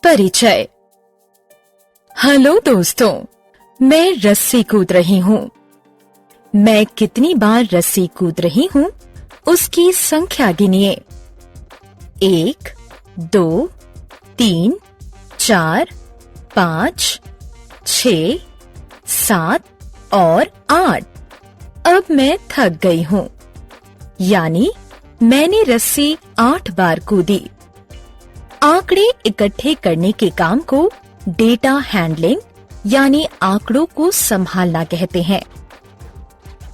परिचय। हेलो दोस्तों, मैं रस्सी कूद रही हूँ। मैं कितनी बार रस्सी कूद रही हूँ उसकी संख्या गिनिए। 1, 2, 3, 4, 5, 6, 7 और 8। अब मैं थक गई हूँ, यानी मैंने रस्सी 8 बार कूदी। आंकड़े इकट्ठे करने के काम को डेटा हैंडलिंग यानी आंकड़ों को संभालना कहते हैं।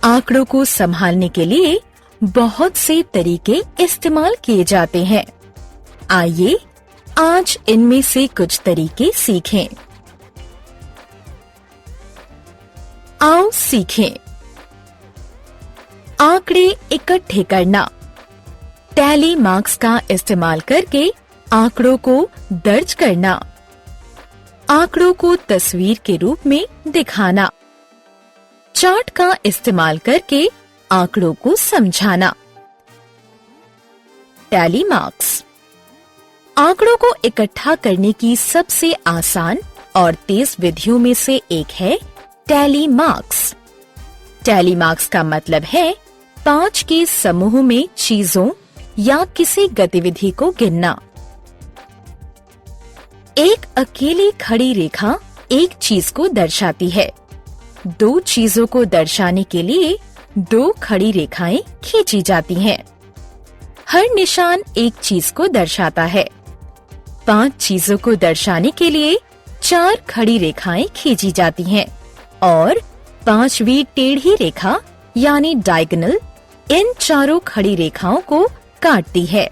आंकड़ों को संभालने के लिए बहुत से तरीके इस्तेमाल किए जाते हैं। आइए आज इनमें से कुछ तरीके सीखें। आओ सीखें। आंकड़े इकट्ठे करना। टैली मार्क्स का इस्तेमाल करके आंकड़ों को दर्ज करना। आंकड़ों को तस्वीर के रूप में दिखाना। चार्ट का इस्तेमाल करके आंकड़ों को समझाना। टैली मार्क्स आंकड़ों को इकट्ठा करने की सबसे आसान और तेज विधियों में से एक है टैली मार्क्स। टैली मार्क्स का मतलब है 5 के समूह में चीजों या किसी गतिविधि को गिनना। एक अकेली खड़ी रेखा एक चीज को दर्शाती है। 2 चीजों को दर्शाने के लिए 2 खड़ी रेखाएं खींची जाती हैं। हर निशान एक चीज को दर्शाता है। 5 चीजों को दर्शाने के लिए 4 खड़ी रेखाएं खींची जाती हैं और 5वीं टेढ़ी रेखा यानी डायगोनल इन चारों खड़ी रेखाओं को काटती है।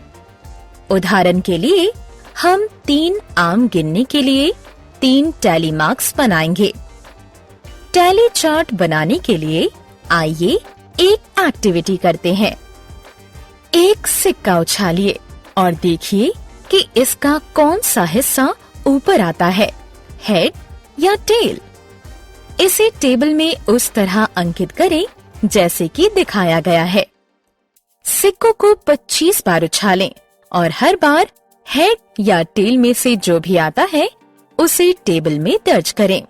उदाहरण के लिए हम 3 आम गिनने के लिए 3 टैली मार्क्स बनाएंगे। टैली चार्ट बनाने के लिए आइए एक एक्टिविटी करते हैं। एक सिक्का उछालिए और देखिए कि इसका कौन सा हिस्सा ऊपर आता है, हेड या टेल। इसे टेबल में उस तरह अंकित करें जैसे कि दिखाया गया है। सिक्कों को 25 बार उछालें और हर बार हेड या टेल में से जो भी आता है उसे टेबल में दर्ज करें।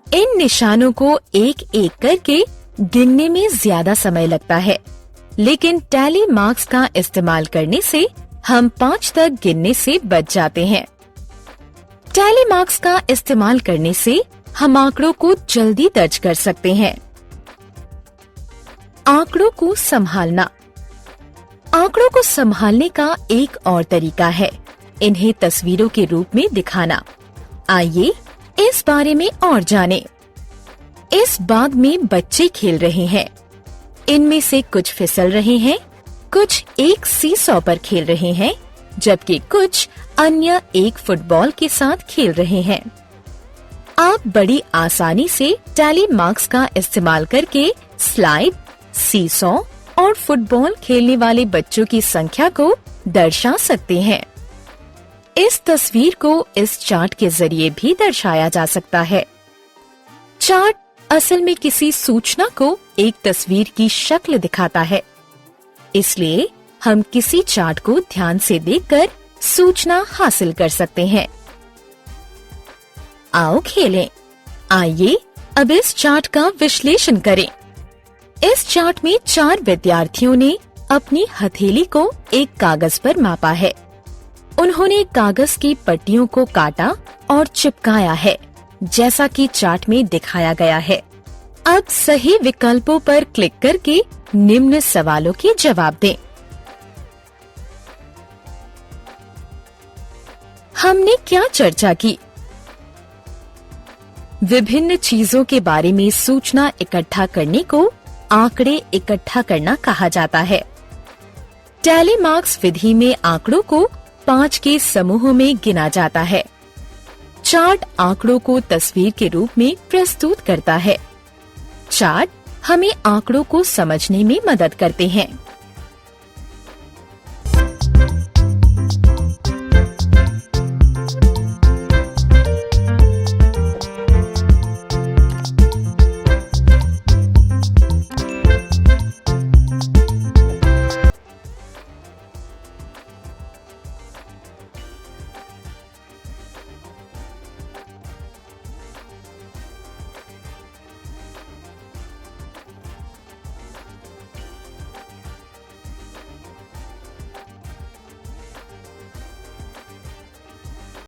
इन निशानों को एक एक करके गिनने में ज्यादा समय लगता है, लेकिन टैली मार्क्स का इस्तेमाल करने से हम 5 तक गिनने से बच जाते हैं। टैली मार्क्स का इस्तेमाल करने से हम आंकड़ों को जल्दी दर्ज कर सकते हैं। आंकड़ों को संभालना। आंकड़ों को संभालने का एक और तरीका है इन्हें तस्वीरों के रूप में दिखाना। आइए इस बारे में और जानें। इस बाग में बच्चे खेल रहे हैं। इनमें से कुछ फिसल रहे हैं, कुछ एक सीसॉ पर खेल रहे हैं, जबकि कुछ अन्य एक फुटबॉल के साथ खेल रहे हैं। आप बड़ी आसानी से टैली मार्क्स का इस्तेमाल करके स्लाइड, सीसॉ और फुटबॉल खेलने वाले बच्चों की संख्या को दर्शा सकते हैं। इस तस्वीर को इस चार्ट के जरिए भी दर्शाया जा सकता है। चार्ट असल में किसी सूचना को एक तस्वीर की शक्ल दिखाता है, इसलिए हम किसी चार्ट को ध्यान से देखकर सूचना हासिल कर सकते हैं। आओ खेलें। आइए अब इस चार्ट का विश्लेषण करें। इस चार्ट में 4 विद्यार्थियों ने अपनी हथेली को एक कागज पर मापा है। उन्होंने कागज की पट्टियों को काटा और चिपकाया है, जैसा कि चार्ट में दिखाया गया है। अब सही विकल्पों पर क्लिक करके निम्न सवालों के जवाब दें। हमने क्या चर्चा की? विभिन्न चीजों के बारे में सूचना इकट्ठा करने को आंकड़े इकट्ठा करना कहा जाता है। टैली मार्क्स विधि में आंकड़ों को 5 के समूह में गिना जाता है। चार्ट आंकड़ों को तस्वीर के रूप में प्रस्तुत करता है। चार्ट हमें आंकड़ों को समझने में मदद करते हैं।